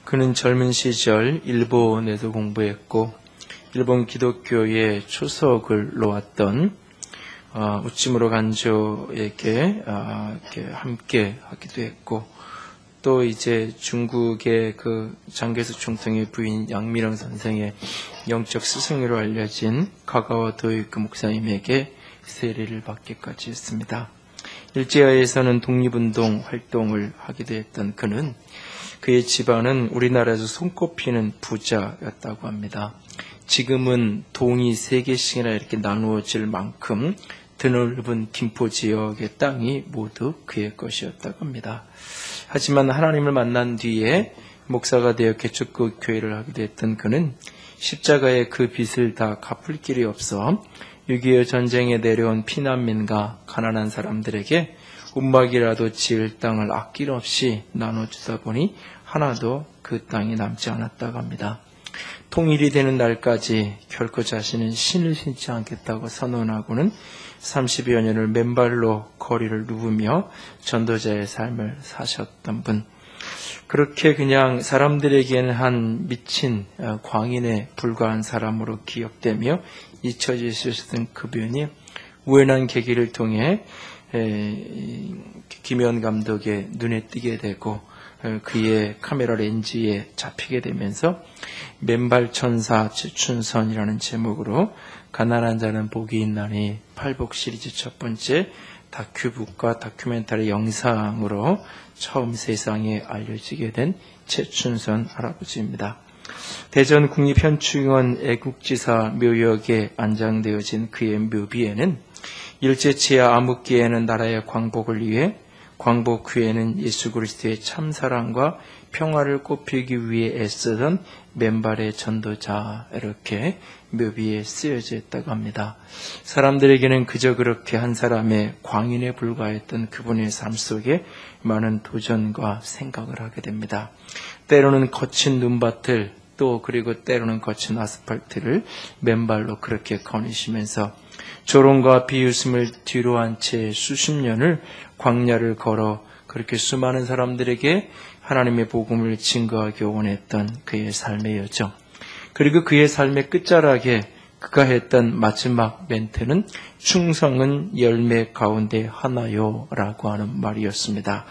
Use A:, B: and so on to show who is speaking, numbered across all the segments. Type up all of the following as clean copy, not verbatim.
A: 그는 젊은 시절 일본에도 공부했고 일본 기독교의 초석을 놓았던 우찌무로 간조에게 이렇게 함께 하기도 했고, 또 이제 중국의 그 장개수 총통의 부인 양미령 선생의 영적 스승으로 알려진 가가와 도이크 목사님에게 세례를 받기까지 했습니다. 일제하에서는 독립운동 활동을 하기도 했던 그는, 그의 집안은 우리나라에서 손꼽히는 부자였다고 합니다. 지금은 동이 3개씩이나 이렇게 나누어질 만큼 드넓은 김포 지역의 땅이 모두 그의 것이었다고 합니다. 하지만 하나님을 만난 뒤에 목사가 되어 개척교 교회를 하기도 했던 그는 십자가의 그 빚을 다 갚을 길이 없어 6.25 전쟁에 내려온 피난민과 가난한 사람들에게 움막이라도 지을 땅을 아낌없이 나눠주다 보니 하나도 그 땅이 남지 않았다고 합니다. 통일이 되는 날까지 결코 자신은 신을 신지 않겠다고 선언하고는 30여 년을 맨발로 거리를 누비며 전도자의 삶을 사셨던 분, 그렇게 그냥 사람들에게는 한 미친 광인에 불과한 사람으로 기억되며 잊혀지셨던 그분이 우연한 계기를 통해 김현 감독의 눈에 띄게 되고 그의 카메라 렌즈에 잡히게 되면서 맨발 천사 최춘선이라는 제목으로 가난한 자는 복이 있나니 팔복 시리즈 첫 번째 다큐북과 다큐멘터리 영상으로 처음 세상에 알려지게 된 최춘선 할아버지입니다. 대전 국립현충원 애국지사 묘역에 안장되어진 그의 묘비에는 일제치하 암흑기에는 나라의 광복을 위해, 광복 후에는 예수 그리스도의 참사랑과 평화를 꽃피우기 위해 애쓰던 맨발의 전도자, 이렇게 묘비에 쓰여져 있다고 합니다. 사람들에게는 그저 그렇게 한 사람의 광인에 불과했던 그분의 삶 속에 많은 도전과 생각을 하게 됩니다. 때로는 거친 눈밭을, 또 그리고 때로는 거친 아스팔트를 맨발로 그렇게 거니시면서 조롱과 비웃음을 뒤로 한 채 수십 년을 광야를 걸어 그렇게 수많은 사람들에게 하나님의 복음을 증거하기 원했던 그의 삶의 여정, 그리고 그의 삶의 끝자락에 그가 했던 마지막 멘트는 충성은 열매 가운데 하나요 라고 하는 말이었습니다.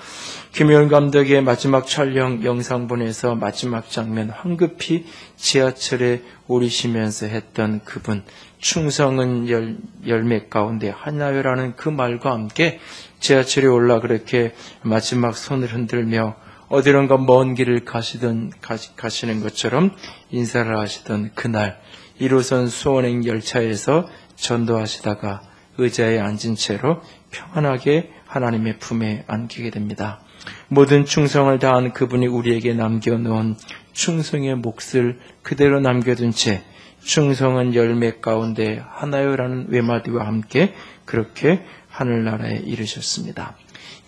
A: 김현 감독의 마지막 촬영 영상본에서 마지막 장면 황급히 지하철에 오르시면서 했던 그분, 충성은 열매 가운데 하나요라는 그 말과 함께 지하철에 올라 그렇게 마지막 손을 흔들며 어디론가 먼 길을 가시는 것처럼 인사를 하시던 그날, 1호선 수원행 열차에서 전도하시다가 의자에 앉은 채로 평안하게 하나님의 품에 안기게 됩니다. 모든 충성을 다한 그분이 우리에게 남겨놓은 충성의 몫을 그대로 남겨둔 채 충성은 열매 가운데 하나요라는 외마디와 함께 그렇게 하늘나라에 이르셨습니다.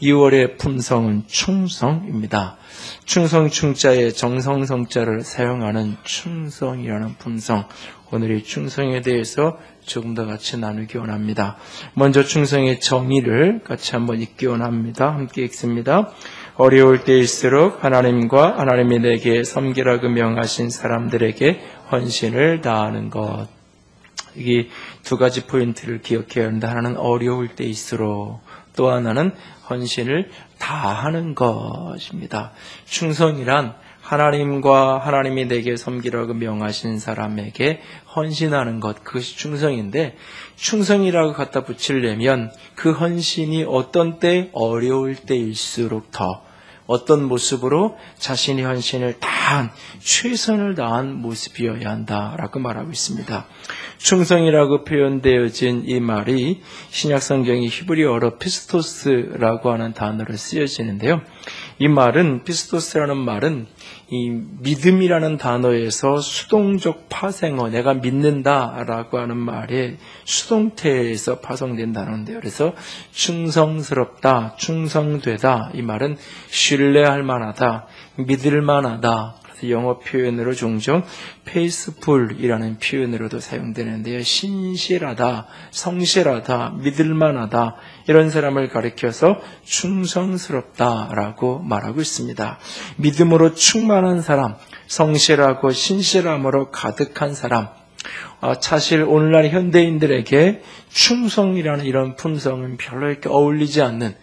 A: 2월의 품성은 충성입니다. 충성 충자에 정성성자를 사용하는 충성이라는 품성, 오늘 이 충성에 대해서 조금 더 같이 나누기 원합니다. 먼저 충성의 정의를 같이 한번 읽기 원합니다. 함께 읽습니다. 어려울 때일수록 하나님과 하나님이 내게 섬기라고 명하신 사람들에게 헌신을 다하는 것. 이 두 가지 포인트를 기억해야 합니다. 하나는 어려울 때일수록, 또 하나는 헌신을 다하는 것입니다. 충성이란 하나님과 하나님이 내게 섬기라고 명하신 사람에게 헌신하는 것, 그것이 충성인데, 충성이라고 갖다 붙이려면 그 헌신이 어떤 때, 어려울 때일수록 더 어떤 모습으로 자신의 헌신을 다한, 최선을 다한 모습이어야 한다라고 말하고 있습니다. 충성이라고 표현되어진 이 말이 신약성경이 히브리어로 피스토스라고 하는 단어로 쓰여지는데요. 이 말은, 피스토스라는 말은 이 믿음이라는 단어에서 수동적 파생어, 내가 믿는다라고 하는 말의 수동태에서 파생된 단어인데요. 그래서 충성스럽다, 충성되다, 이 말은 신뢰할 만하다, 믿을 만하다, 그래서 영어 표현으로 종종 faithful이라는 표현으로도 사용되는데요. 신실하다, 성실하다, 믿을만하다 이런 사람을 가리켜서 충성스럽다라고 말하고 있습니다. 믿음으로 충만한 사람, 성실하고 신실함으로 가득한 사람, 사실 오늘날 현대인들에게 충성이라는 이런 품성은 별로 이렇게 어울리지 않는,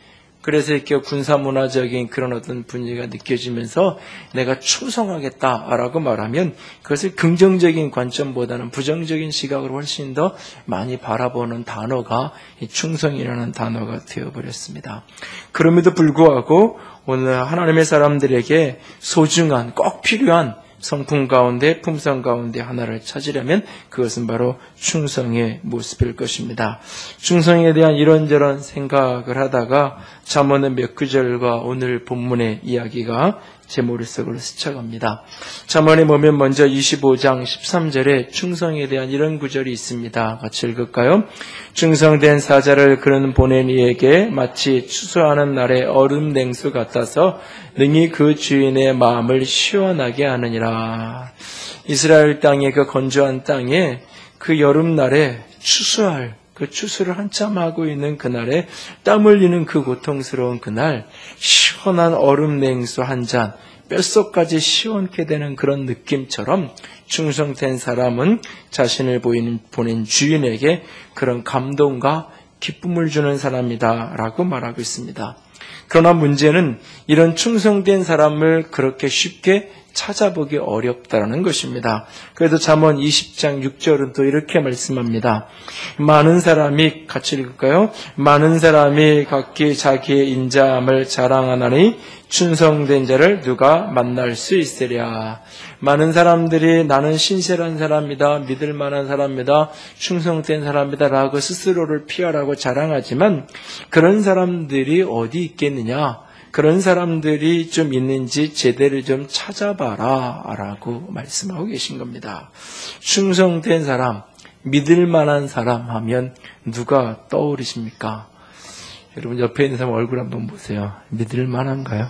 A: 그래서 이렇게 군사문화적인 그런 어떤 분위기가 느껴지면서 내가 충성하겠다라고 말하면 그것을 긍정적인 관점보다는 부정적인 시각으로 훨씬 더 많이 바라보는 단어가 이 충성이라는 단어가 되어버렸습니다. 그럼에도 불구하고 오늘 하나님의 사람들에게 소중한, 꼭 필요한 성품 가운데, 품성 가운데 하나를 찾으려면 그것은 바로 충성의 모습일 것입니다. 충성에 대한 이런저런 생각을 하다가 잠언의 몇 구절과 오늘 본문의 이야기가 제 머릿속으로 스쳐갑니다. 잠언에 보면 먼저 25장 13절에 충성에 대한 이런 구절이 있습니다. 같이 읽을까요? 충성된 사자를 그는 보낸 이에게 마치 추수하는 날의 얼음 냉수 같아서 능히 그 주인의 마음을 시원하게 하느니라. 이스라엘 땅의 그 건조한 땅에 그 여름날에 추수할, 그 추수를 한참 하고 있는 그날에 땀 흘리는 그 고통스러운 그날 시원한 얼음 냉수 한 잔, 뼛속까지 시원케 되는 그런 느낌처럼 충성된 사람은 자신을 보낸 주인에게 그런 감동과 기쁨을 주는 사람이다 라고 말하고 있습니다. 그러나 문제는 이런 충성된 사람을 그렇게 쉽게 찾아보기 어렵다라는 것입니다. 그래도 잠언 20장 6절은 또 이렇게 말씀합니다. 많은 사람이, 같이 읽을까요? 많은 사람이 각기 자기의 인자함을 자랑하나니 충성된 자를 누가 만날 수 있으랴. 많은 사람들이 나는 신실한 사람이다, 믿을 만한 사람이다, 충성된 사람이다 라고 스스로를 피하라고 자랑하지만 그런 사람들이 어디 있겠느냐? 그런 사람들이 좀 있는지 제대로 좀 찾아봐라 라고 말씀하고 계신 겁니다. 충성된 사람, 믿을 만한 사람 하면 누가 떠오르십니까? 여러분 옆에 있는 사람 얼굴 한번 보세요. 믿을 만한가요?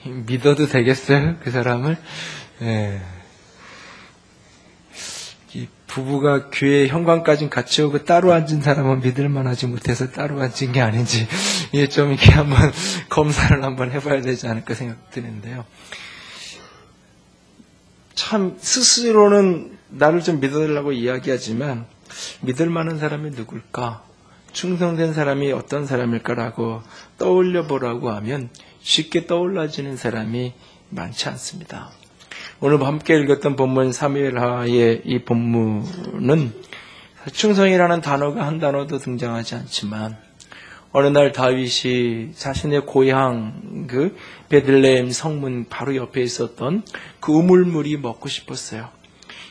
A: 믿어도 되겠어요? 그 사람을? 네. 이 부부가 교회 현관까지 같이 오고 따로 앉은 사람은 믿을 만하지 못해서 따로 앉은 게 아닌지 좀 이렇게 한번 검사를 한번 해봐야 되지 않을까 생각 드는데요. 참 스스로는 나를 좀 믿어달라고 이야기하지만 믿을 만한 사람이 누굴까? 충성된 사람이 어떤 사람일까라고 떠올려 보라고 하면 쉽게 떠올라지는 사람이 많지 않습니다. 오늘 함께 읽었던 본문 사무엘하의 이 본문은 충성이라는 단어가 한 단어도 등장하지 않지만 어느 날 다윗이 자신의 고향 그 베들레헴 성문 바로 옆에 있었던 그 우물물이 먹고 싶었어요.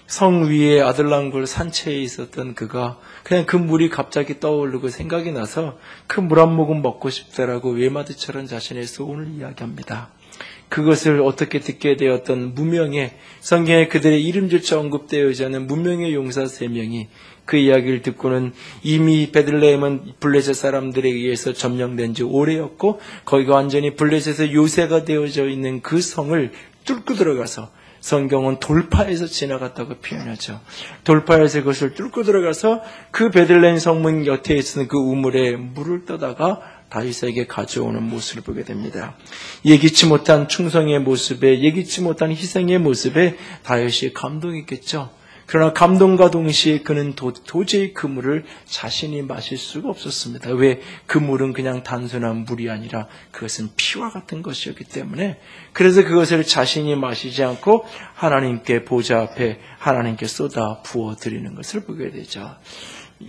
A: 성 위에 아들랑굴 산채에 있었던 그가 그냥 그 물이 갑자기 떠오르고 생각이 나서 그 물 한 모금 먹고 싶다라고 외마디처럼 자신의 소원을 이야기합니다. 그것을 어떻게 듣게 되었던 무명의, 성경에 그들의 이름조차 언급되어지지 않은 무명의 용사 3명이 그 이야기를 듣고는 이미 베들레헴은 블레셋 사람들에 의해서 점령된 지 오래였고 거기가 완전히 블레셋의 요새가 되어져 있는 그 성을 뚫고 들어가서, 성경은 돌파해서 지나갔다고 표현하죠. 돌파해서 그것을 뚫고 들어가서 그 베들레헴 성문 곁에 있는 그 우물에 물을 떠다가 다윗에게 가져오는 모습을 보게 됩니다. 예기치 못한 충성의 모습에, 예기치 못한 희생의 모습에 다윗이 감동했겠죠. 그러나 감동과 동시에 그는 도저히 그 물을 자신이 마실 수가 없었습니다. 왜? 그 물은 그냥 단순한 물이 아니라 그것은 피와 같은 것이었기 때문에, 그래서 그것을 자신이 마시지 않고 하나님께, 보좌 앞에 하나님께 쏟아 부어드리는 것을 보게 되죠.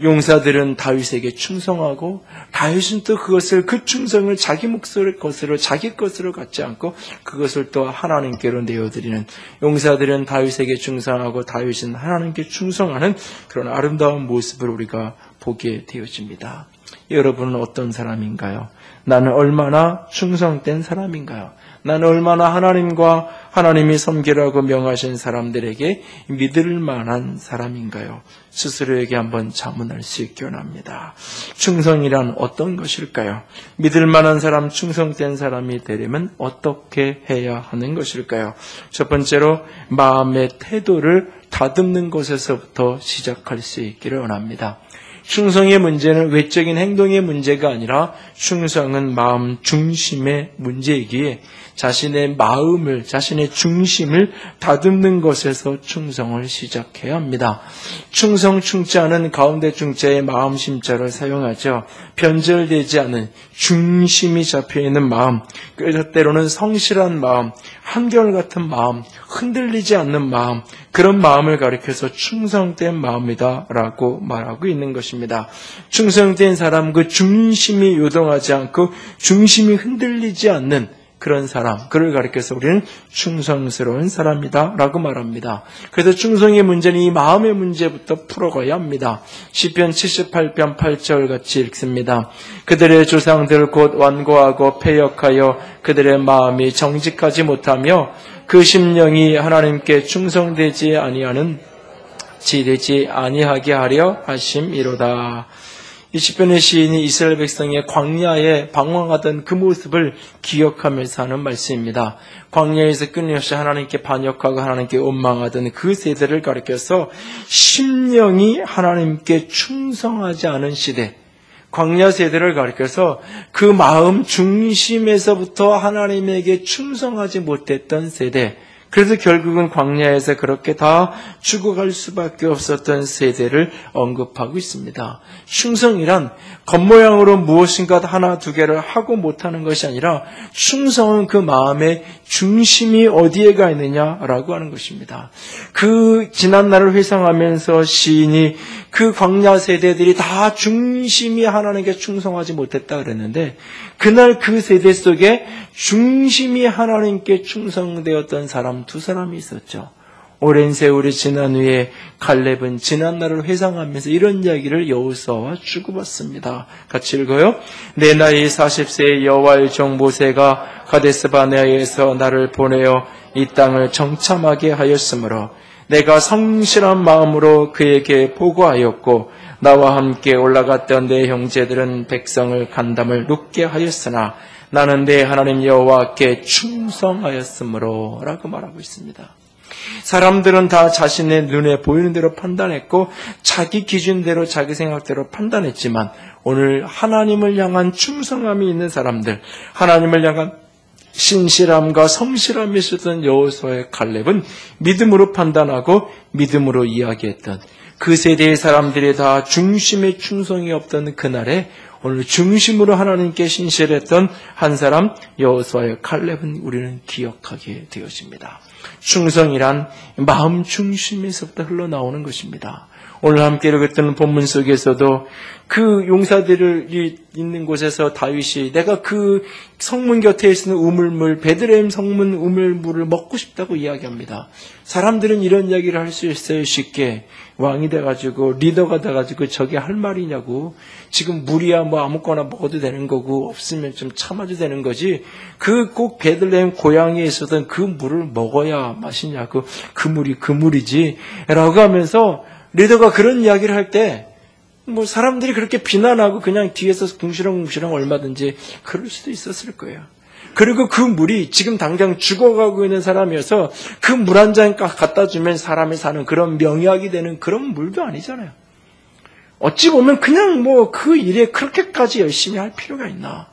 A: 용사들은 다윗에게 충성하고 다윗은 또 그것을, 그 충성을 자기 몫의 것으로, 자기 것으로 갖지 않고 그것을 또 하나님께로 내어드리는, 용사들은 다윗에게 충성하고 다윗은 하나님께 충성하는 그런 아름다운 모습을 우리가 보게 되어집니다. 여러분은 어떤 사람인가요? 나는 얼마나 충성된 사람인가요? 나는 얼마나 하나님과 하나님이 섬기라고 명하신 사람들에게 믿을 만한 사람인가요? 스스로에게 한번 자문할 수 있기 원합니다. 충성이란 어떤 것일까요? 믿을 만한 사람, 충성된 사람이 되려면 어떻게 해야 하는 것일까요? 첫 번째로 마음의 태도를 다듬는 것에서부터 시작할 수 있기를 원합니다. 충성의 문제는 외적인 행동의 문제가 아니라 충성은 마음 중심의 문제이기에 자신의 마음을, 자신의 중심을 다듬는 것에서 충성을 시작해야 합니다. 충성 충자는 가운데 중자의 마음 심자를 사용하죠. 변절되지 않은 중심이 잡혀있는 마음, 그래서 때로는 성실한 마음, 한결같은 마음, 흔들리지 않는 마음, 그런 마음을 가리켜서 충성된 마음이다라고 말하고 있는 것입니다. 충성된 사람, 그 중심이 요동하지 않고 중심이 흔들리지 않는 그런 사람, 그를 가리켜서 우리는 충성스러운 사람이다 라고 말합니다. 그래서 충성의 문제는 이 마음의 문제부터 풀어가야 합니다. 시편 78편 8절 같이 읽습니다. 그들의 조상들 곧 완고하고 패역하여 그들의 마음이 정직하지 못하며 그 심령이 하나님께 충성되지 아니하는 지되지 아니하게 하려 하심이로다. 이 시편의 시인이 이스라엘 백성의 광야에 방황하던 그 모습을 기억하면서 하는 말씀입니다. 광야에서 끊임없이 하나님께 반역하고 하나님께 원망하던 그 세대를 가리켜서 심령이 하나님께 충성하지 않은 시대, 광야 세대를 가리켜서 그 마음 중심에서부터 하나님에게 충성하지 못했던 세대, 그래서 결국은 광야에서 그렇게 다 죽어갈 수밖에 없었던 세대를 언급하고 있습니다. 충성이란 겉모양으로 무엇인가 하나 두 개를 하고 못하는 것이 아니라 충성은 그 마음의 중심이 어디에 가 있느냐라고 하는 것입니다. 그 지난 날을 회상하면서 시인이 그 광야 세대들이 다 중심이 하나님께 충성하지 못했다 그랬는데, 그날 그 세대 속에 중심이 하나님께 충성되었던 사람 두 사람이 있었죠. 오랜 세월이 지난 후에 갈렙은 지난 날을 회상하면서 이런 이야기를 여호수아와 주고받습니다. 같이 읽어요. 내 나이 40세의 여호와의 종 모세가 가데스바네아에서 나를 보내어 이 땅을 정참하게 하였으므로 내가 성실한 마음으로 그에게 보고하였고 나와 함께 올라갔던 내 형제들은 백성을 간담을 눕게 하였으나 나는 내 하나님 여호와께 충성하였으므로 라고 말하고 있습니다. 사람들은 다 자신의 눈에 보이는 대로 판단했고 자기 기준대로 자기 생각대로 판단했지만 오늘 하나님을 향한 충성함이 있는 사람들, 하나님을 향한 신실함과 성실함이 있었던 여호수아의 갈렙은 믿음으로 판단하고 믿음으로 이야기했던 그 세대의 사람들이 다 중심에 충성이 없던 그날에 오늘 중심으로 하나님께 신실했던 한 사람 여호수아의 갈렙은 우리는 기억하게 되어집니다. 충성이란 마음 중심에서부터 흘러나오는 것입니다. 오늘 함께 읽었던 본문 속에서도 그 용사들이 있는 곳에서 다윗이 내가 그 성문 곁에 있는 우물물, 베들레헴 성문 우물물을 먹고 싶다고 이야기합니다. 사람들은 이런 이야기를 할 수 있어요. 쉽게 왕이 돼가지고 리더가 돼가지고 저게 할 말이냐고. 지금 물이야 뭐 아무거나 먹어도 되는 거고 없으면 좀 참아도 되는 거지. 그 꼭 베들레헴 고향에 있었던 그 물을 먹어야 맛이냐고. 그 물이 그 물이지 라고 하면서 리더가 그런 이야기를 할 때 뭐 사람들이 그렇게 비난하고 그냥 뒤에서 궁시렁궁시렁 얼마든지 그럴 수도 있었을 거예요. 그리고 그 물이 지금 당장 죽어가고 있는 사람이어서 그 물 한 잔 갖다 주면 사람이 사는 그런 명약이 되는 그런 물도 아니잖아요. 어찌 보면 그냥 뭐 그 일에 그렇게까지 열심히 할 필요가 있나.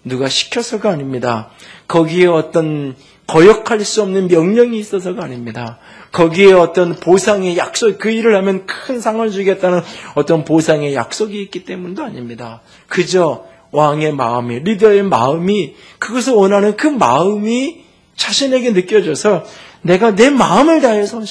A: 누가 시켜서가 아닙니다. 거기에 어떤 거역할 수 없는 명령이 있어서가 아닙니다. 거기에 어떤 보상의 약속, 그 일을 하면 큰 상을 주겠다는 어떤 보상의 약속이 있기 때문도 아닙니다. 그저 왕의 마음이, 리더의 마음이, 그것을 원하는 그 마음이 자신에게 느껴져서 내가 내 마음을 다해서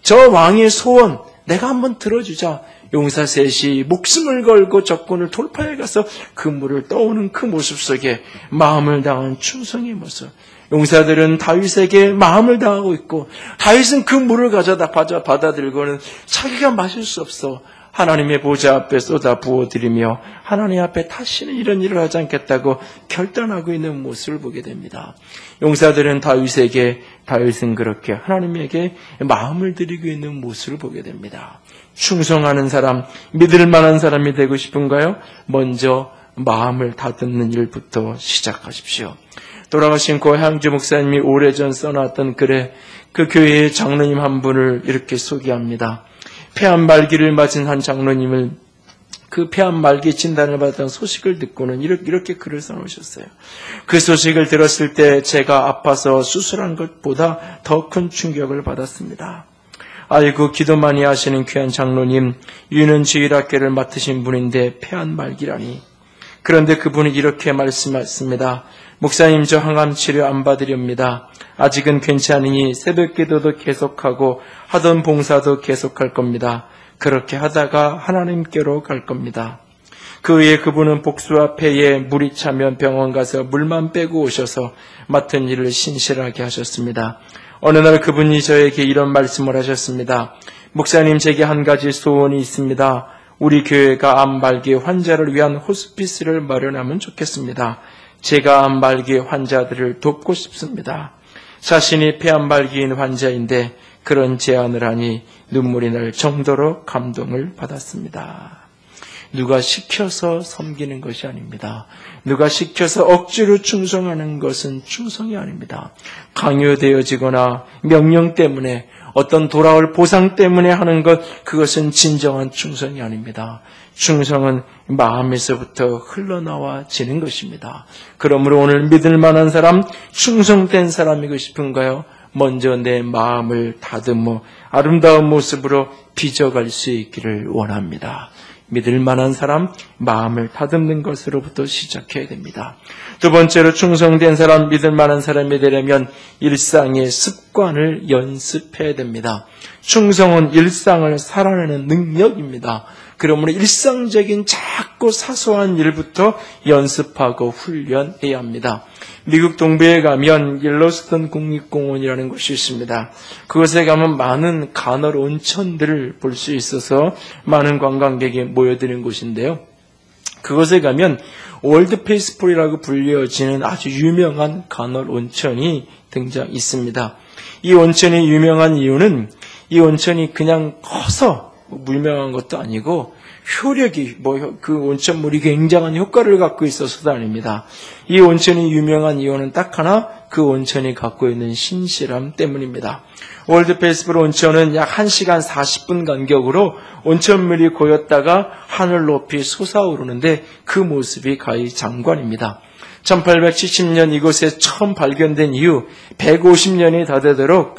A: 저 왕의 소원 내가 한번 들어주자. 용사 셋이 목숨을 걸고 적군을 돌파해 가서 그 물을 떠오는 그 모습 속에 마음을 다한 충성의 모습. 용사들은 다윗에게 마음을 다하고 있고 다윗은 그 물을 가져다 받아들고는 자기가 마실 수 없어. 하나님의 보좌 앞에 쏟아 부어드리며 하나님 앞에 다시는 이런 일을 하지 않겠다고 결단하고 있는 모습을 보게 됩니다. 용사들은 다윗은 그렇게 하나님에게 마음을 드리고 있는 모습을 보게 됩니다. 충성하는 사람, 믿을 만한 사람이 되고 싶은가요? 먼저 마음을 다듬는 일부터 시작하십시오. 돌아가신 고향주 목사님이 오래전 써놨던 글에 그 교회의 장로님 한 분을 이렇게 소개합니다. 폐암 말기를 맞은 한 장로님을 그 폐암 말기 진단을 받았던 소식을 듣고는 이렇게 글을 써놓으셨어요. 그 소식을 들었을 때 제가 아파서 수술한 것보다 더 큰 충격을 받았습니다. 아이고 기도 많이 하시는 귀한 장로님, 유는 주일학교를 맡으신 분인데 폐암 말기라니. 그런데 그분이 이렇게 말씀하셨습니다. 목사님, 저 항암 치료 안 받으렵니다. 아직은 괜찮으니 새벽 기도도 계속하고 하던 봉사도 계속할 겁니다. 그렇게 하다가 하나님께로 갈 겁니다. 그 후에 그분은 복수와 폐에 물이 차면 병원 가서 물만 빼고 오셔서 맡은 일을 신실하게 하셨습니다. 어느 날 그분이 저에게 이런 말씀을 하셨습니다. 목사님, 제게 한 가지 소원이 있습니다. 우리 교회가 암 말기 환자를 위한 호스피스를 마련하면 좋겠습니다. 제가 암 말기 환자들을 돕고 싶습니다. 자신이 폐암 말기인 환자인데 그런 제안을 하니 눈물이 날 정도로 감동을 받았습니다. 누가 시켜서 섬기는 것이 아닙니다. 누가 시켜서 억지로 충성하는 것은 충성이 아닙니다. 강요되어지거나 명령 때문에 어떤 돌아올 보상 때문에 하는 것, 그것은 진정한 충성이 아닙니다. 충성은 마음에서부터 흘러나와지는 것입니다. 그러므로 오늘 믿을 만한 사람, 충성된 사람이고 싶은가요? 먼저 내 마음을 다듬어 아름다운 모습으로 빚어갈 수 있기를 원합니다. 믿을 만한 사람, 마음을 다듬는 것으로부터 시작해야 됩니다. 두 번째로 충성된 사람, 믿을 만한 사람이 되려면 일상의 습관을 연습해야 됩니다. 충성은 일상을 살아내는 능력입니다. 그러므로 일상적인 작고 사소한 일부터 연습하고 훈련해야 합니다. 미국 동부에 가면 옐로스톤 국립공원이라는 곳이 있습니다. 그곳에 가면 많은 간헐 온천들을 볼 수 있어서 많은 관광객이 모여드는 곳인데요. 그곳에 가면 월드 페이스풀이라고 불려지는 아주 유명한 간헐 온천이 있습니다. 이 온천이 유명한 이유는 이 온천이 그냥 커서 유명한 것도 아니고 효력이 그 온천물이 굉장한 효과를 갖고 있어서도 아닙니다. 이 온천이 유명한 이유는 딱 하나, 그 온천이 갖고 있는 신실함 때문입니다. 월드 페이스풀 온천은 약 1시간 40분 간격으로 온천물이 고였다가 하늘 높이 솟아오르는데 그 모습이 가히 장관입니다. 1870년 이곳에 처음 발견된 이후 150년이 다 되도록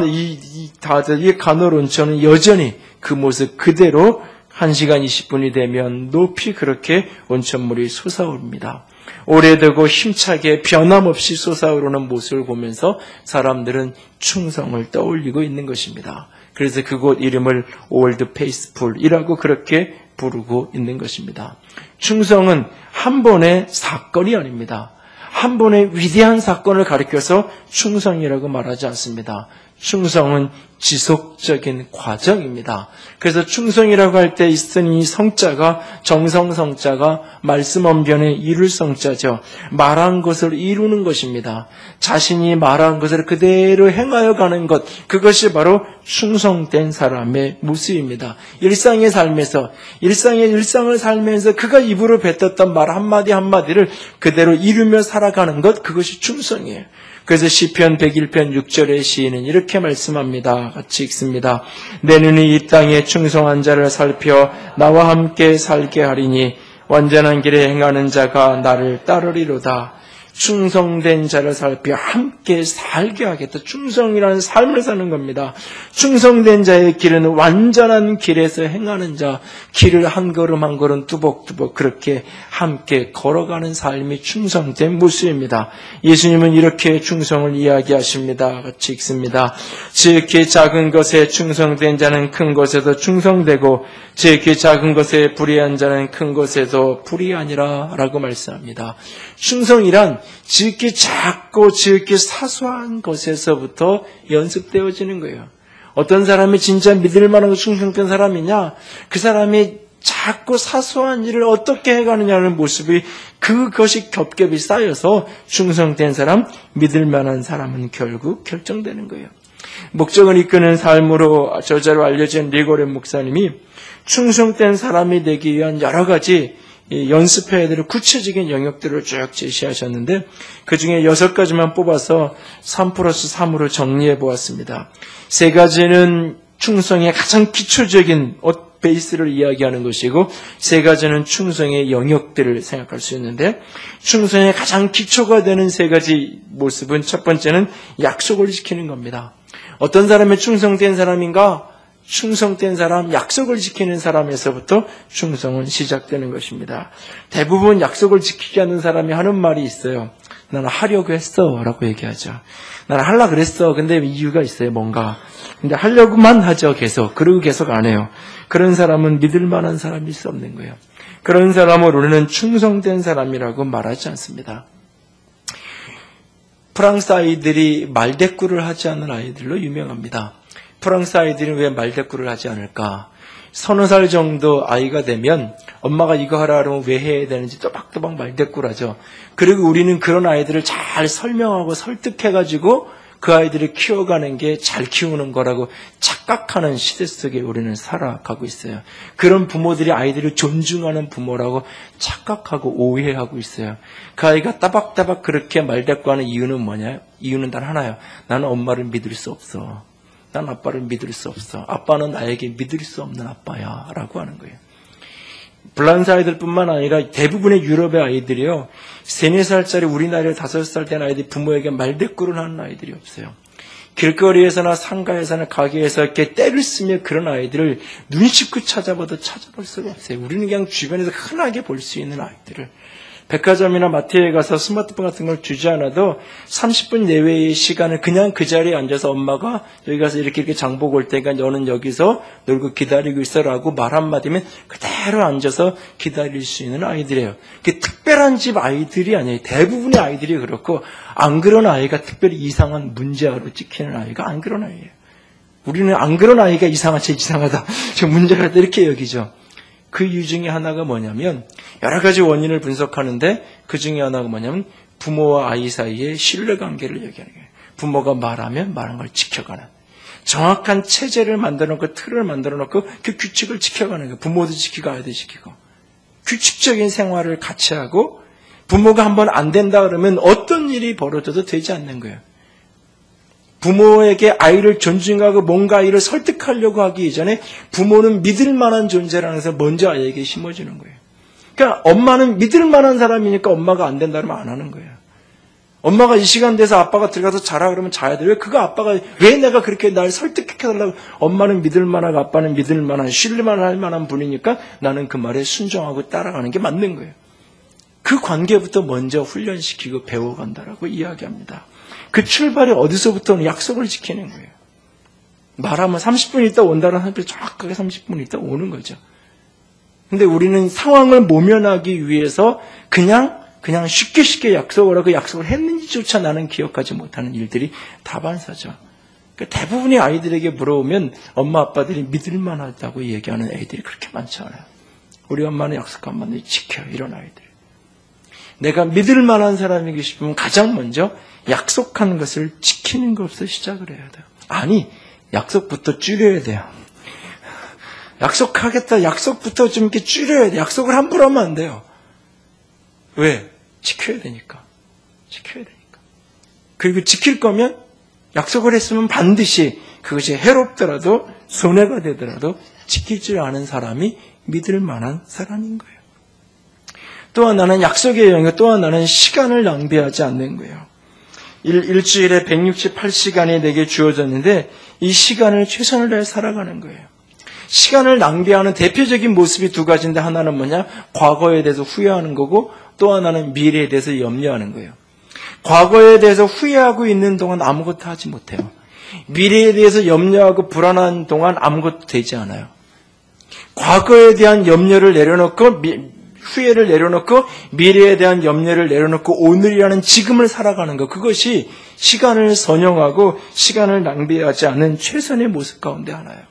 A: 이 간헐 온천은 여전히 그 모습 그대로 1시간 20분이 되면 높이 그렇게 온천물이 솟아오릅니다. 오래되고 힘차게 변함없이 솟아오르는 모습을 보면서 사람들은 충성을 떠올리고 있는 것입니다. 그래서 그곳 이름을 올드 페이스풀이라고 그렇게 부르고 있는 것입니다. 충성은 한 번의 사건이 아닙니다. 한 번의 위대한 사건을 가리켜서 충성이라고 말하지 않습니다. 충성은 지속적인 과정입니다. 그래서 충성이라고 할 때 쓰는 이 성자가 정성성자가 말씀 언변의 이룰 성자죠. 말한 것을 이루는 것입니다. 자신이 말한 것을 그대로 행하여 가는 것, 그것이 바로 충성된 사람의 모습입니다. 일상의 삶에서 일상을 살면서 그가 입으로 뱉었던 말 한마디 한마디를 그대로 이루며 살아가는 것, 그것이 충성이에요. 그래서 시편 101편 6절의 시인은 이렇게 말씀합니다. 같이 읽습니다. 내 눈이 이 땅에 충성한 자를 살펴 나와 함께 살게 하리니 완전한 길에 행하는 자가 나를 따르리로다. 충성된 자를 살펴 함께 살게 하겠다. 충성이라는 삶을 사는 겁니다. 충성된 자의 길은 완전한 길에서 행하는 자, 길을 한 걸음 한 걸음 뚜벅뚜벅 그렇게 함께 걸어가는 삶이 충성된 모습입니다. 예수님은 이렇게 충성을 이야기하십니다. 같이 읽습니다. 지극히 작은 것에 충성된 자는 큰 것에도 충성되고 지극히 작은 것에 불의한 자는 큰 것에도 불의하니라 라고 말씀합니다. 충성이란 지극히 작고 지극히 사소한 것에서부터 연습되어지는 거예요. 어떤 사람이 진짜 믿을 만하고 충성된 사람이냐? 그 사람이 자꾸 사소한 일을 어떻게 해가느냐는 모습이 그것이 겹겹이 쌓여서 충성된 사람, 믿을 만한 사람은 결국 결정되는 거예요. 목적을 이끄는 삶으로 저자로 알려진 리고렌 목사님이 충성된 사람이 되기 위한 여러 가지 연습해야 될 구체적인 영역들을 쭉 제시하셨는데 그 중에 6가지만 뽑아서 3+3으로 정리해 보았습니다. 3가지는 충성의 가장 기초적인 베이스를 이야기하는 것이고 3가지는 충성의 영역들을 생각할 수 있는데 충성의 가장 기초가 되는 3가지 모습은 첫 번째는 약속을 지키는 겁니다. 어떤 사람이 충성된 사람인가? 충성된 사람, 약속을 지키는 사람에서부터 충성은 시작되는 것입니다. 대부분 약속을 지키지 않는 사람이 하는 말이 있어요. 나는 하려고 했어 라고 얘기하죠. 나는 하려고 그랬어. 근데 이유가 있어요. 뭔가. 근데 하려고만 하죠. 계속. 그리고 계속 안 해요. 그런 사람은 믿을 만한 사람일 수 없는 거예요. 그런 사람을 우리는 충성된 사람이라고 말하지 않습니다. 프랑스 아이들이 말대꾸를 하지 않는 아이들로 유명합니다. 프랑스 아이들은 왜 말대꾸를 하지 않을까? 서너 살 정도 아이가 되면 엄마가 이거 하라 그러면 왜 해야 되는지 또박또박 말대꾸를 하죠. 그리고 우리는 그런 아이들을 잘 설명하고 설득해가지고 그 아이들을 키워가는 게 잘 키우는 거라고 착각하는 시대 속에 우리는 살아가고 있어요. 그런 부모들이 아이들을 존중하는 부모라고 착각하고 오해하고 있어요. 그 아이가 따박따박 그렇게 말대꾸하는 이유는 뭐냐? 이유는 단 하나예요. 나는 엄마를 믿을 수 없어. 난 아빠를 믿을 수 없어. 아빠는 나에게 믿을 수 없는 아빠야 라고 하는 거예요. 불란스 아이들뿐만 아니라 대부분의 유럽의 아이들이요. 3, 4살짜리 우리나라에 5살 된 아이들이 부모에게 말대꾸를 하는 아이들이 없어요. 길거리에서나 상가에서나 가게에서 이렇게 때를 쓰며 그런 아이들을 눈 씻고 찾아봐도 찾아볼 수가 없어요. 우리는 그냥 주변에서 흔하게 볼 수 있는 아이들을. 백화점이나 마트에 가서 스마트폰 같은 걸 주지 않아도 30분 내외의 시간을 그냥 그 자리에 앉아서 엄마가 여기 가서 이렇게 장보고 올 테니까 너는 여기서 놀고 기다리고 있어라고 말 한마디면 그대로 앉아서 기다릴 수 있는 아이들이에요. 그게 특별한 집 아이들이 아니에요. 대부분의 아이들이 그렇고 안 그런 아이가 특별히 이상한 문제아로 찍히는 아이가 안 그런 아이예요. 우리는 안 그런 아이가 제일 이상하다. 저 문제가 이렇게 여기죠. 그 이유 중에 하나가 뭐냐면 여러 가지 원인을 분석하는데 그 중에 하나가 뭐냐면 부모와 아이 사이의 신뢰관계를 얘기하는 거예요. 부모가 말하면 말한 걸 지켜가는 정확한 체제를 만들어놓고 틀을 만들어놓고 그 규칙을 지켜가는 거예요. 부모도 지키고 아이도 지키고 규칙적인 생활을 같이 하고 부모가 한번 안 된다 그러면 어떤 일이 벌어져도 되지 않는 거예요. 부모에게 아이를 존중하고 뭔가 아이를 설득하려고 하기 이전에 부모는 믿을 만한 존재라는 것을 먼저 아이에게 심어주는 거예요. 그러니까 엄마는 믿을 만한 사람이니까 엄마가 안 된다 그러면 안 하는 거예요. 엄마가 이 시간 돼서 아빠가 들어가서 자라 그러면 자야 돼. 왜 그거 아빠가 왜 내가 그렇게 날 설득해달라고. 엄마는 믿을 만하고 아빠는 믿을 만한 신뢰할 만한 분이니까 나는 그 말에 순종하고 따라가는 게 맞는 거예요. 그 관계부터 먼저 훈련시키고 배워간다라고 이야기합니다. 그 출발이 어디서부터는 약속을 지키는 거예요. 말하면 30분 있다 온다는 사람들이 정확하게 30분 있다 오는 거죠. 근데 우리는 상황을 모면하기 위해서 그냥 쉽게 약속을 하고 약속을 했는지조차 나는 기억하지 못하는 일들이 다반사죠. 그러니까 대부분의 아이들에게 물어보면 엄마 아빠들이 믿을 만하다고 얘기하는 애들이 그렇게 많지 않아요. 우리 엄마는 약속한 만을 지켜요. 이런 아이들. 내가 믿을 만한 사람이기 싶으면 가장 먼저 약속하는 것을 지키는 것부터 시작을 해야 돼요. 아니, 약속부터 줄여야 돼요. 약속하겠다. 약속부터 좀 이렇게 줄여야 돼요. 약속을 함부로 하면 안 돼요. 왜? 지켜야 되니까. 지켜야 되니까. 그리고 지킬 거면 약속을 했으면 반드시 그것이 해롭더라도 손해가 되더라도 지킬 줄 아는 사람이 믿을 만한 사람인 거예요. 또 하나는 약속의 영역, 또 하나는 시간을 낭비하지 않는 거예요. 일주일에 168시간이 내게 주어졌는데 이 시간을 최선을 다해 살아가는 거예요. 시간을 낭비하는 대표적인 모습이 두 가지인데 하나는 뭐냐? 과거에 대해서 후회하는 거고 또 하나는 미래에 대해서 염려하는 거예요. 과거에 대해서 후회하고 있는 동안 아무것도 하지 못해요. 미래에 대해서 염려하고 불안한 동안 아무것도 되지 않아요. 과거에 대한 염려를 내려놓고 후회를 내려놓고 미래에 대한 염려를 내려놓고 오늘이라는 지금을 살아가는 것, 그것이 시간을 선용하고 시간을 낭비하지 않는 최선의 모습 가운데 하나예요.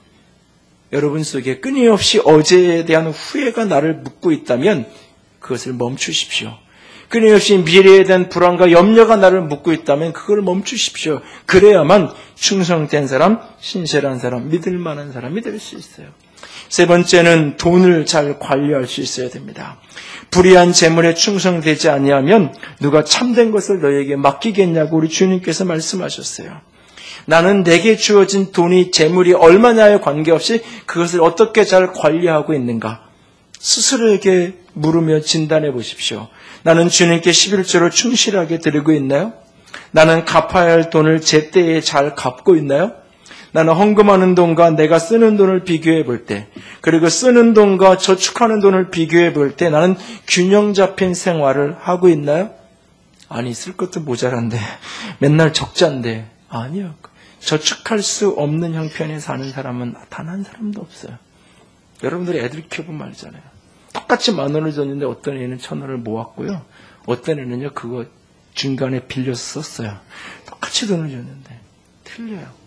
A: 여러분 속에 끊임없이 어제에 대한 후회가 나를 묶고 있다면 그것을 멈추십시오. 끊임없이 미래에 대한 불안과 염려가 나를 묶고 있다면 그걸 멈추십시오. 그래야만 충성된 사람, 신실한 사람, 믿을 만한 사람이 될 수 있어요. 세 번째는 돈을 잘 관리할 수 있어야 됩니다. 불의한 재물에 충성되지 아니하면 누가 참된 것을 너에게 맡기겠냐고 우리 주님께서 말씀하셨어요. 나는 내게 주어진 돈이 재물이 얼마냐에 관계없이 그것을 어떻게 잘 관리하고 있는가 스스로에게 물으며 진단해 보십시오. 나는 주님께 11조를 충실하게 드리고 있나요? 나는 갚아야 할 돈을 제때에 잘 갚고 있나요? 나는 헌금하는 돈과 내가 쓰는 돈을 비교해 볼 때, 그리고 쓰는 돈과 저축하는 돈을 비교해 볼 때 나는 균형 잡힌 생활을 하고 있나요? 아니, 쓸 것도 모자란데, 맨날 적자인데. 아니요. 저축할 수 없는 형편에 사는 사람은 단 한 사람도 없어요. 여러분들이 애들 키워보면 알잖아요. 똑같이 10,000원을 줬는데 어떤 애는 1,000원을 모았고요. 어떤 애는요, 그거 중간에 빌려서 썼어요. 똑같이 돈을 줬는데. 틀려요.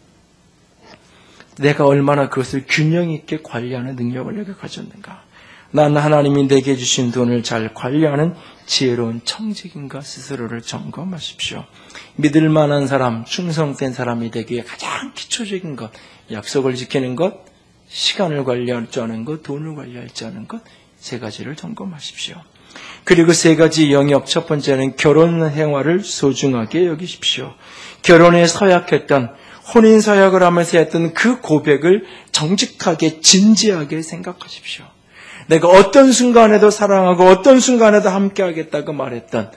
A: 내가 얼마나 그것을 균형 있게 관리하는 능력을 내가 가졌는가. 난 하나님이 내게 주신 돈을 잘 관리하는 지혜로운 청직인가 스스로를 점검하십시오. 믿을 만한 사람, 충성된 사람이 되기에 가장 기초적인 것, 약속을 지키는 것, 시간을 관리할 줄 아는 것, 돈을 관리할 줄 아는 것, 세 가지를 점검하십시오. 그리고 세 가지 영역, 첫 번째는 결혼 생활을 소중하게 여기십시오. 결혼에 서약했던, 혼인 서약을 하면서 했던 그 고백을 정직하게 진지하게 생각하십시오. 내가 어떤 순간에도 사랑하고 어떤 순간에도 함께하겠다고 말했던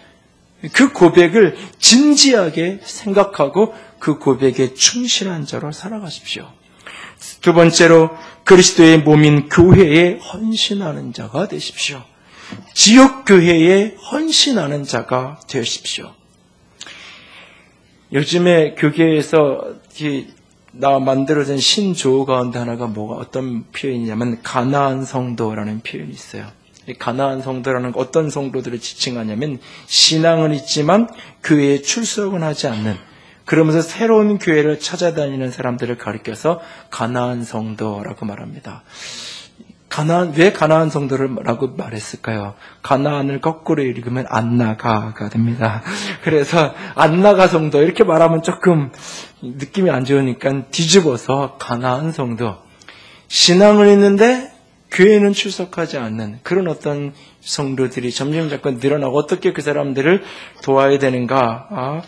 A: 그 고백을 진지하게 생각하고 그 고백에 충실한 자로 살아가십시오. 두 번째로 그리스도의 몸인 교회에 헌신하는 자가 되십시오. 지역교회에 헌신하는 자가 되십시오. 요즘에 교계에서 만들어진 신조어 가운데 하나가 어떤 표현이냐면 가나안 성도라는 표현이 있어요. 가나안 성도라는 어떤 성도들을 지칭하냐면 신앙은 있지만 교회에 출석은 하지 않는, 그러면서 새로운 교회를 찾아다니는 사람들을 가리켜서 가나안 성도라고 말합니다. 왜 가나안 성도라고 말했을까요? 가나안을 거꾸로 읽으면 안나가가 됩니다. 그래서 안나가 성도 이렇게 말하면 조금 느낌이 안 좋으니까 뒤집어서 가나안 성도. 신앙은 있는데 교회는 출석하지 않는 그런 어떤 성도들이 점점 자꾸 늘어나고 어떻게 그 사람들을 도와야 되는가,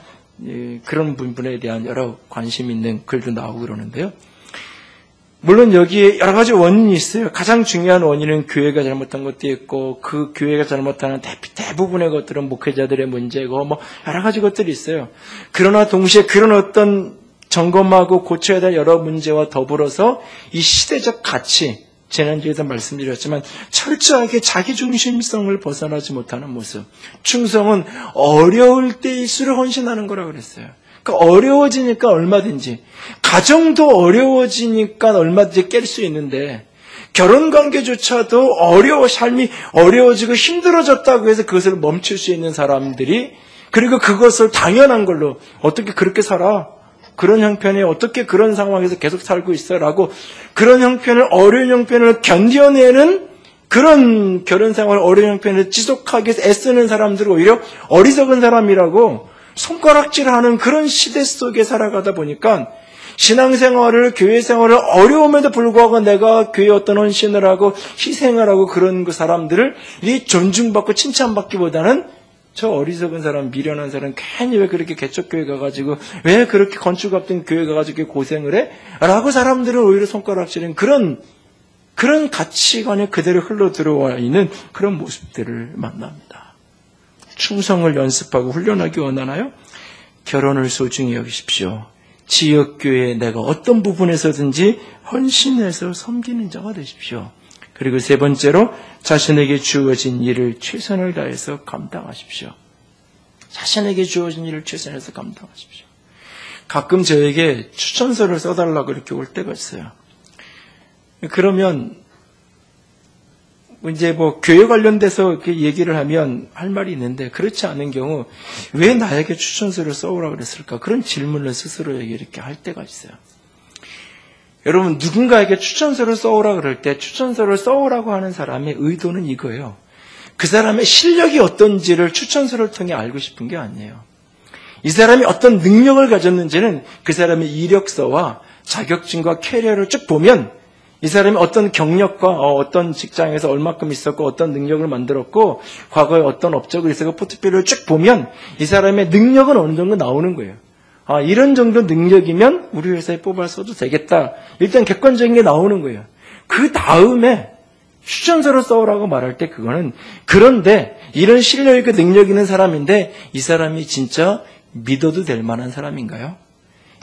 A: 그런 부분에 대한 여러 관심 있는 글도 나오고 그러는데요. 물론 여기에 여러 가지 원인이 있어요. 가장 중요한 원인은 교회가 잘못한 것도 있고, 그 교회가 잘못하는 대부분의 것들은 목회자들의 문제고, 여러 가지 것들이 있어요. 그러나 동시에 그런 어떤 점검하고 고쳐야 될 여러 문제와 더불어서 이 시대적 가치, 지난주에도 말씀드렸지만 철저하게 자기중심성을 벗어나지 못하는 모습. 충성은 어려울 때일수록 헌신하는 거라고 그랬어요. 그러니까 어려워지니까 얼마든지, 가정도 어려워지니까 얼마든지 깰 수 있는데, 결혼관계조차도 삶이 어려워지고 힘들어졌다고 해서 그것을 멈출 수 있는 사람들이, 그리고 그것을 당연한 걸로 어떻게 그렇게 살아? 그런 형편에 어떻게 그런 상황에서 계속 살고 있어? 라고 그런 형편을, 어려운 형편을 견뎌내는 그런 결혼생활 어려운 형편을 지속하기 위해서 애쓰는 사람들은 오히려 어리석은 사람이라고 손가락질하는 그런 시대 속에 살아가다 보니까 신앙생활을, 교회생활을 어려움에도 불구하고 내가 교회에 어떤 헌신을 하고 희생을 하고 그런 그 사람들을 존중받고 칭찬받기보다는 저 어리석은 사람, 미련한 사람, 괜히 왜 그렇게 개척교회 가가지고, 왜 그렇게 건축 앞둔 교회 가가지고 고생을 해? 라고 사람들은 오히려 손가락질은 그런 가치관에 그대로 흘러 들어와 있는 그런 모습들을 만납니다. 충성을 연습하고 훈련하기 원하나요? 결혼을 소중히 여기십시오. 지역교회에 내가 어떤 부분에서든지 헌신해서 섬기는 자가 되십시오. 그리고 세 번째로 자신에게 주어진 일을 최선을 다해서 감당하십시오. 자신에게 주어진 일을 최선에서 감당하십시오. 가끔 저에게 추천서를 써달라고 이렇게 올 때가 있어요. 그러면 이제 뭐 교회 관련돼서 이렇게 얘기를 하면 할 말이 있는데 그렇지 않은 경우 왜 나에게 추천서를 써오라고 그랬을까? 그런 질문을 스스로에게 이렇게 할 때가 있어요. 여러분 누군가에게 추천서를 써오라 그럴 때 추천서를 써오라고 하는 사람의 의도는 이거예요. 그 사람의 실력이 어떤지를 추천서를 통해 알고 싶은 게 아니에요. 이 사람이 어떤 능력을 가졌는지는 그 사람의 이력서와 자격증과 캐리어를 쭉 보면 이 사람이 어떤 경력과 어떤 직장에서 얼마큼 있었고 어떤 능력을 만들었고 과거에 어떤 업적을 있었고 포트폴리오를 쭉 보면 이 사람의 능력은 어느 정도 나오는 거예요. 이런 정도 능력이면 우리 회사에 뽑아서도 되겠다. 일단 객관적인 게 나오는 거예요. 그 다음에 추천서를 써오라고 말할 때 그거는 그런데 이런 실력 있고 능력 있는 사람인데 이 사람이 진짜 믿어도 될 만한 사람인가요?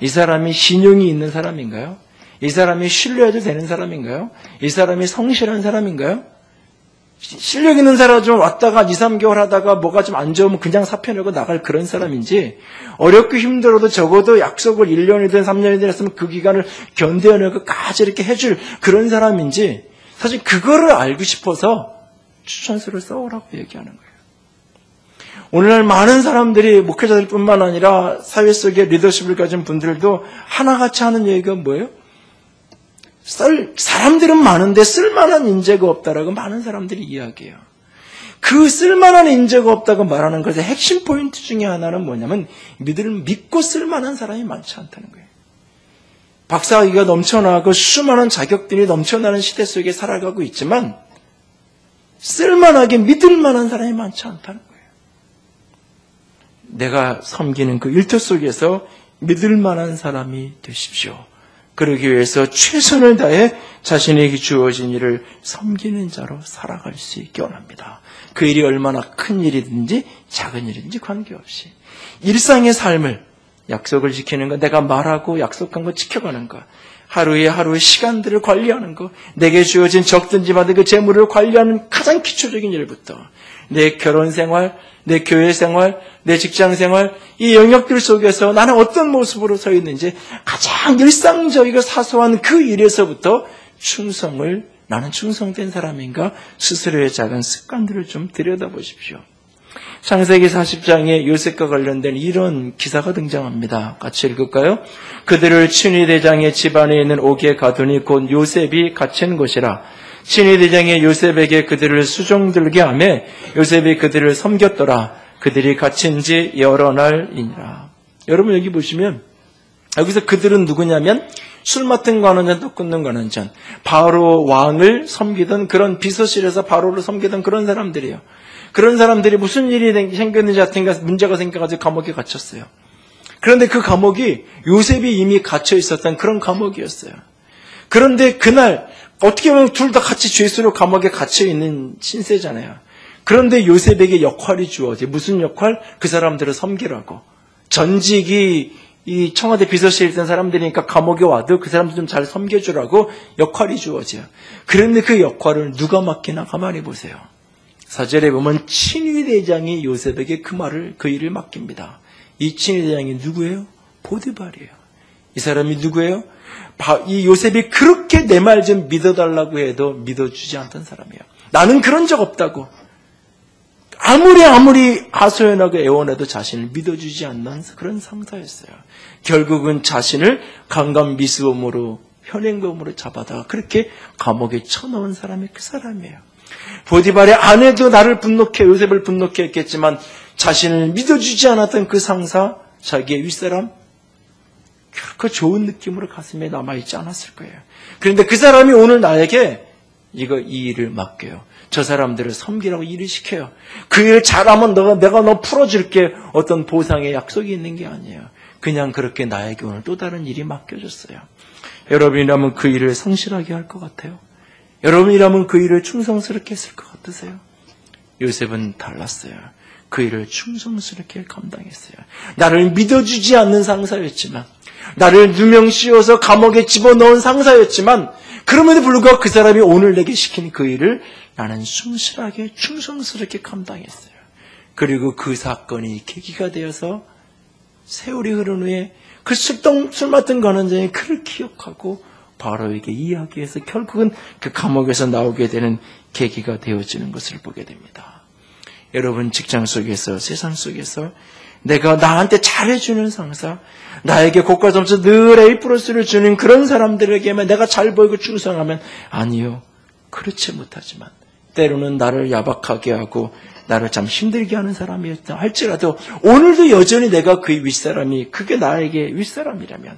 A: 이 사람이 신용이 있는 사람인가요? 이 사람이 신뢰해도 되는 사람인가요? 이 사람이 성실한 사람인가요? 실력 있는 사람 좀 왔다가 2, 3개월 하다가 뭐가 좀 안 좋으면 그냥 사표 내고 나갈 그런 사람인지 어렵고 힘들어도 적어도 약속을 1년이든 3년이든 했으면 그 기간을 견뎌내고 까지 이렇게 해줄 그런 사람인지 사실 그거를 알고 싶어서 추천서를 써오라고 얘기하는 거예요. 오늘날 많은 사람들이 목회자들뿐만 아니라 사회 속에 리더십을 가진 분들도 하나같이 하는 얘기가 뭐예요? 사람들은 많은데 쓸만한 인재가 없다라고 많은 사람들이 이야기해요. 그 쓸만한 인재가 없다고 말하는 것의 핵심 포인트 중에 하나는 뭐냐면 믿고 쓸만한 사람이 많지 않다는 거예요. 박사학위가 넘쳐나고 수많은 자격들이 넘쳐나는 시대 속에 살아가고 있지만 쓸만하게 믿을 만한 사람이 많지 않다는 거예요. 내가 섬기는 그 일터 속에서 믿을 만한 사람이 되십시오. 그러기 위해서 최선을 다해 자신에게 주어진 일을 섬기는 자로 살아갈 수 있기 원합니다. 그 일이 얼마나 큰 일이든지 작은 일이든지 관계없이 일상의 삶을 약속을 지키는 것, 내가 말하고 약속한 거 지켜가는 것, 하루의 시간들을 관리하는 것, 내게 주어진 적든지 받은 그 재물을 관리하는 가장 기초적인 일부터 내 결혼 생활, 내 교회 생활, 내 직장 생활, 이 영역들 속에서 나는 어떤 모습으로 서 있는지 가장 일상적이고 사소한 그 일에서부터 나는 충성된 사람인가 스스로의 작은 습관들을 좀 들여다보십시오. 창세기 40장에 요셉과 관련된 이런 기사가 등장합니다. 같이 읽을까요? 그들을 친위대장의 집안에 있는 옥에 가두니 곧 요셉이 갇힌 곳이라. 친위대장이 요셉에게 그들을 수종들게 하며 요셉이 그들을 섬겼더라. 그들이 갇힌 지 여러 날이니라. 여러분 여기 보시면 여기서 그들은 누구냐면 술 맡은 관원전, 떡 굽는 관원전, 바로 왕을 섬기던 그런 비서실에서 바로를 섬기던 그런 사람들이에요. 그런 사람들이 무슨 일이 생겼는지 하여튼가 문제가 생겨가지고 감옥에 갇혔어요. 그런데 그 감옥이 요셉이 이미 갇혀 있었던 그런 감옥이었어요. 그런데 그날 어떻게 보면 둘 다 같이 죄수로 감옥에 갇혀 있는 신세잖아요. 그런데 요셉에게 역할이 주어져. 무슨 역할? 그 사람들을 섬기라고. 전직이 이 청와대 비서실에 있던 사람들이니까 감옥에 와도 그 사람들 좀 잘 섬겨주라고 역할이 주어져요. 그런데 그 역할을 누가 맡기나 가만히 보세요. 4절에 보면 친위대장이 요셉에게 그 일을 맡깁니다. 이 친위대장이 누구예요? 보디발이에요. 이 사람이 누구예요? 이 요셉이 그렇게 내 말 좀 믿어달라고 해도 믿어주지 않던 사람이에요. 나는 그런 적 없다고. 아무리 하소연하고 애원해도 자신을 믿어주지 않는 그런 상사였어요. 결국은 자신을 강간미수범으로 현행범으로 잡아다가 그렇게 감옥에 쳐넣은 사람이 그 사람이에요. 보디발의 아내도 요셉을 분노케 했겠지만 자신을 믿어주지 않았던 그 상사, 자기의 윗사람, 결코 좋은 느낌으로 가슴에 남아있지 않았을 거예요. 그런데 그 사람이 오늘 나에게 이 일을 맡겨요. 저 사람들을 섬기라고 일을 시켜요. 그 일을 잘하면 내가 너 풀어줄게. 어떤 보상의 약속이 있는 게 아니에요. 그냥 그렇게 나에게 오늘 또 다른 일이 맡겨졌어요. 여러분이라면 그 일을 성실하게 할 것 같아요? 여러분이라면 그 일을 충성스럽게 했을 것 같으세요? 요셉은 달랐어요. 그 일을 충성스럽게 감당했어요. 나를 믿어주지 않는 상사였지만, 나를 누명 씌워서 감옥에 집어넣은 상사였지만, 그럼에도 불구하고 그 사람이 오늘 내게 시킨 그 일을 나는 충실하게 충성스럽게 감당했어요. 그리고 그 사건이 계기가 되어서 세월이 흐른 후에 그 술 맡은 관원장이 그를 기억하고 바로에게 이야기해서 결국은 그 감옥에서 나오게 되는 계기가 되어지는 것을 보게 됩니다. 여러분, 직장 속에서, 세상 속에서 내가 나한테 잘해주는 상사, 나에게 고가 점수 늘 A+를 주는 그런 사람들에게만 내가 잘 보이고 충성하면, 아니요, 그렇지 못하지만 때로는 나를 야박하게 하고 나를 참 힘들게 하는 사람이었다 할지라도 오늘도 여전히 내가 그의 윗사람이, 그게 나에게 윗사람이라면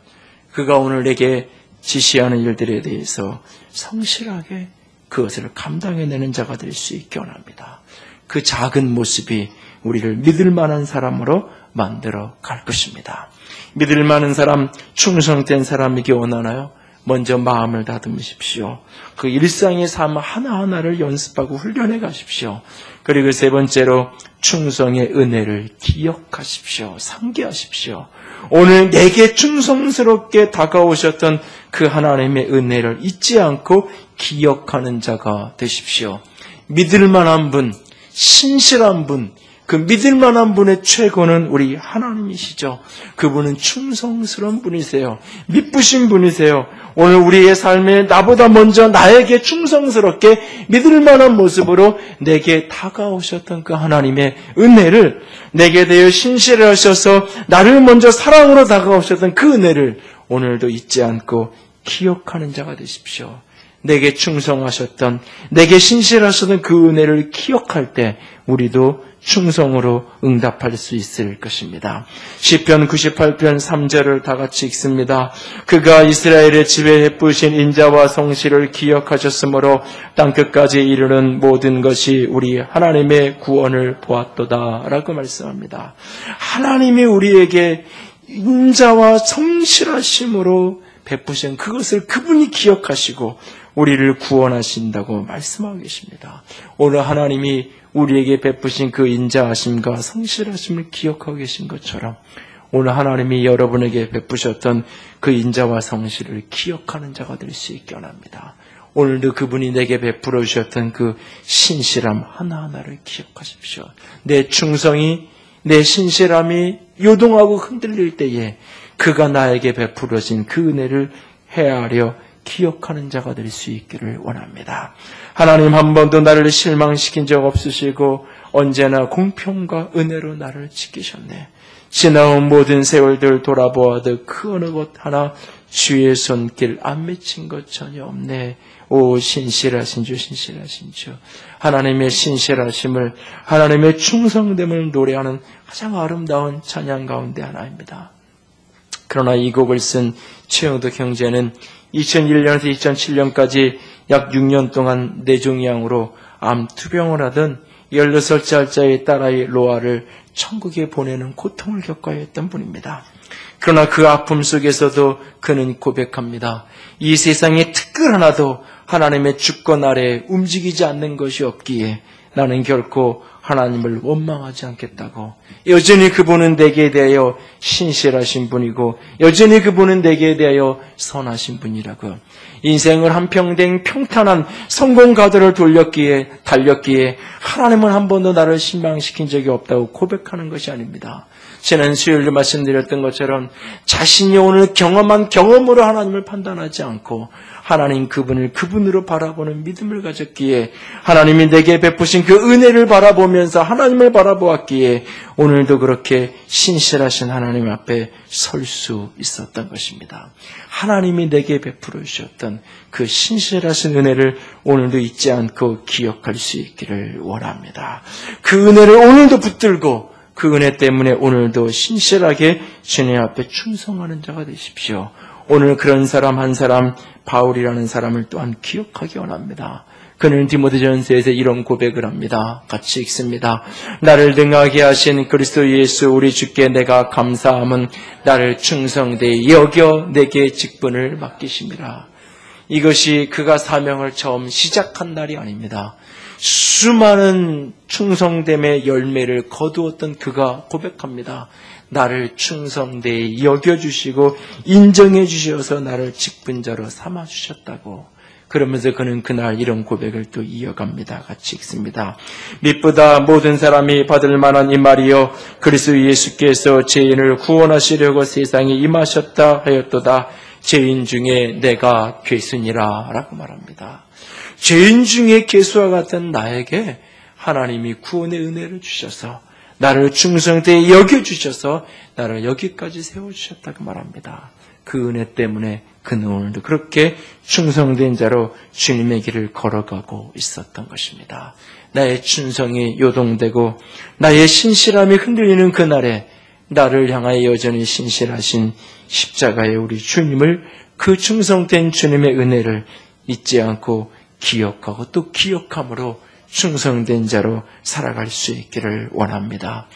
A: 그가 오늘 내게 지시하는 일들에 대해서 성실하게 그것을 감당해내는 자가 될 수 있게 원합니다. 그 작은 모습이 우리를 믿을 만한 사람으로 만들어 갈 것입니다. 믿을 만한 사람, 충성된 사람이기 원하나요? 먼저 마음을 다듬으십시오. 그 일상의 삶 하나하나를 연습하고 훈련해 가십시오. 그리고 세 번째로 충성의 은혜를 기억하십시오. 상기하십시오. 오늘 내게 충성스럽게 다가오셨던 그 하나님의 은혜를 잊지 않고 기억하는 자가 되십시오. 믿을 만한 분, 신실한 분, 그 믿을 만한 분의 최고는 우리 하나님이시죠. 그분은 충성스러운 분이세요. 미쁘신 분이세요. 오늘 우리의 삶에 나보다 먼저 나에게 충성스럽게 믿을 만한 모습으로 내게 다가오셨던 그 하나님의 은혜를, 내게 대해 신실하셔서 나를 먼저 사랑으로 다가오셨던 그 은혜를 오늘도 잊지 않고 기억하는 자가 되십시오. 내게 충성하셨던, 내게 신실하셨던 그 은혜를 기억할 때 우리도 충성으로 응답할 수 있을 것입니다. 시편 98편 3절을 다 같이 읽습니다. 그가 이스라엘의 집에 베푸신 인자와 성실을 기억하셨으므로 땅끝까지 이르는 모든 것이 우리 하나님의 구원을 보았도다 라고 말씀합니다. 하나님이 우리에게 인자와 성실하심으로 베푸신 그것을 그분이 기억하시고 우리를 구원하신다고 말씀하고 계십니다. 오늘 하나님이 우리에게 베푸신 그 인자하심과 성실하심을 기억하고 계신 것처럼 오늘 하나님이 여러분에게 베푸셨던 그 인자와 성실을 기억하는 자가 될 수 있게 원합니다. 오늘도 그분이 내게 베풀어 주셨던 그 신실함 하나하나를 기억하십시오. 내 충성이, 내 신실함이 요동하고 흔들릴 때에 그가 나에게 베풀어진 그 은혜를 헤아려 기억하는 자가 될 수 있기를 원합니다. 하나님 한 번도 나를 실망시킨 적 없으시고 언제나 공평과 은혜로 나를 지키셨네. 지나온 모든 세월들 돌아보아도 그 어느 것 하나 주의 손길 안 맺힌 것 전혀 없네. 오 신실하신 주, 신실하신 주. 하나님의 신실하심을, 하나님의 충성됨을 노래하는 가장 아름다운 찬양 가운데 하나입니다. 그러나 이 곡을 쓴 최영도 형제는 2001년에서 2007년까지 약 6년 동안 뇌종양으로 암 투병을 하던 16살짜리 딸아이 로아를 천국에 보내는 고통을 겪어야 했던 분입니다. 그러나 그 아픔 속에서도 그는 고백합니다. 이 세상에 특글 하나도 하나님의 주권 아래 움직이지 않는 것이 없기에 나는 결코 하나님을 원망하지 않겠다고. 여전히 그분은 내게 대하여 신실하신 분이고 여전히 그분은 내게 대하여 선하신 분이라고. 인생을 한평생 평탄한 성공 가도를 달렸기에 하나님은 한 번도 나를 실망시킨 적이 없다고 고백하는 것이 아닙니다. 지난 수요일에 말씀드렸던 것처럼 자신이 오늘 경험한 경험으로 하나님을 판단하지 않고 하나님 그분을 그분으로 바라보는 믿음을 가졌기에 하나님이 내게 베푸신 그 은혜를 바라보면서 하나님을 바라보았기에 오늘도 그렇게 신실하신 하나님 앞에 설 수 있었던 것입니다. 하나님이 내게 베풀어 주셨던 그 신실하신 은혜를 오늘도 잊지 않고 기억할 수 있기를 원합니다. 그 은혜를 오늘도 붙들고 그 은혜 때문에 오늘도 신실하게 주님 앞에 충성하는 자가 되십시오. 오늘 그런 사람 한 사람, 바울이라는 사람을 또한 기억하기 원합니다. 그는 디모데전서에서 이런 고백을 합니다. 같이 읽습니다. 나를 등하게 하신 그리스도 예수 우리 주께 내가 감사함은 나를 충성되이 여겨 내게 직분을 맡기심이라. 이것이 그가 사명을 처음 시작한 날이 아닙니다. 수많은 충성됨의 열매를 거두었던 그가 고백합니다. 나를 충성되이 여겨주시고 인정해 주셔서 나를 직분자로 삼아주셨다고. 그러면서 그는 그날 이런 고백을 또 이어갑니다. 같이 읽습니다. 믿보다 모든 사람이 받을 만한 이 말이요 그리스도 예수께서 죄인을 구원하시려고 세상에 임하셨다 하였도다. 죄인 중에 내가 괴수니라 라고 말합니다. 죄인 중에 괴수와 같은 나에게 하나님이 구원의 은혜를 주셔서 나를 충성되게 여겨주셔서 나를 여기까지 세워주셨다고 말합니다. 그 은혜 때문에 그는 오늘도 그렇게 충성된 자로 주님의 길을 걸어가고 있었던 것입니다. 나의 충성이 요동되고 나의 신실함이 흔들리는 그날에 나를 향하여 여전히 신실하신 십자가의 우리 주님을, 그 충성된 주님의 은혜를 잊지 않고 기억하고 또 기억함으로 충성된 자로 살아갈 수 있기를 원합니다.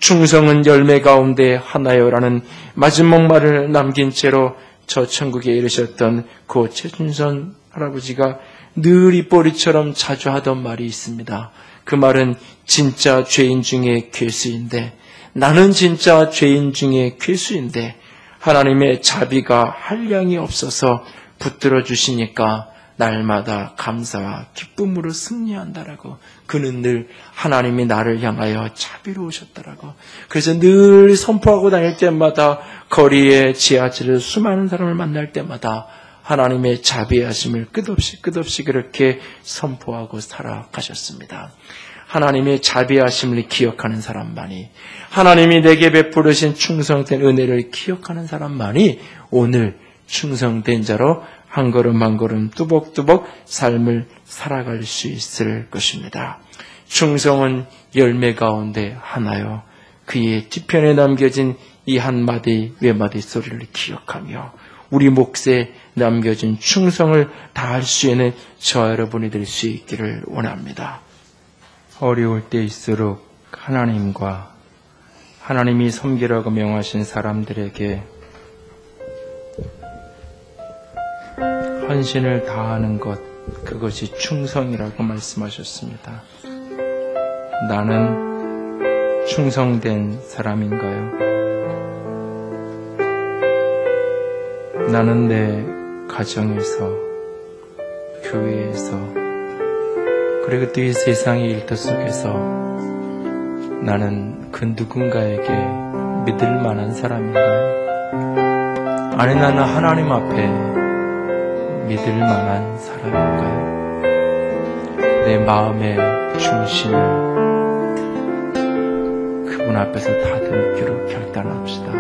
A: 충성은 열매 가운데 하나요라는 마지막 말을 남긴 채로 저 천국에 이르셨던 고 최준선 할아버지가 늘 입꼬리처럼 자주 하던 말이 있습니다. 그 말은 진짜 죄인 중에 괴수인데, 나는 진짜 죄인 중에 괴수인데 하나님의 자비가 한량이 없어서 붙들어 주시니까 날마다 감사와 기쁨으로 승리한다라고. 그는 늘 하나님이 나를 향하여 자비로우셨다라고. 그래서 늘 선포하고 다닐 때마다, 거리에 지하철에 수많은 사람을 만날 때마다 하나님의 자비하심을 끝없이 그렇게 선포하고 살아가셨습니다. 하나님의 자비하심을 기억하는 사람만이, 하나님이 내게 베푸르신 충성된 은혜를 기억하는 사람만이 오늘 충성된 자로 한 걸음 한 걸음 뚜벅뚜벅 삶을 살아갈 수 있을 것입니다. 충성은 열매 가운데 하나요. 그의 뒤편에 남겨진 이 한마디 외마디 소리를 기억하며 우리 몫에 남겨진 충성을 다할 수 있는 저와 여러분이 될 수 있기를 원합니다. 어려울 때일수록 하나님과 하나님이 섬기라고 명하신 사람들에게 헌신을 다하는 것, 그것이 충성이라고 말씀하셨습니다. 나는 충성된 사람인가요? 나는 내 가정에서, 교회에서, 그리고 또 이 세상의 일터 속에서 나는 그 누군가에게 믿을 만한 사람인가요? 아니, 나는 하나님 앞에 믿을 만한 사람인가요? 내 마음의 중심을 그분 앞에서 다듬기로 결단합시다.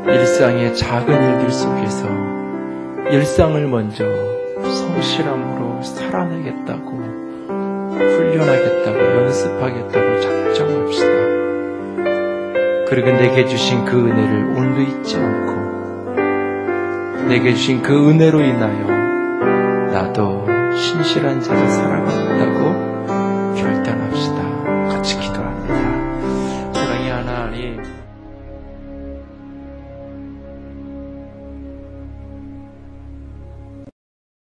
A: 일상의 작은 일들 속에서 일상을 먼저 성실함으로 살아내겠다고, 훈련하겠다고, 연습하겠다고 작정합시다. 그리고 내게 주신 그 은혜를 오늘도 잊지 않고, 내게 주신 그 은혜로 인하여 나도 신실한 자로 살아가겠다고 결단합시다. 같이 기도합시다.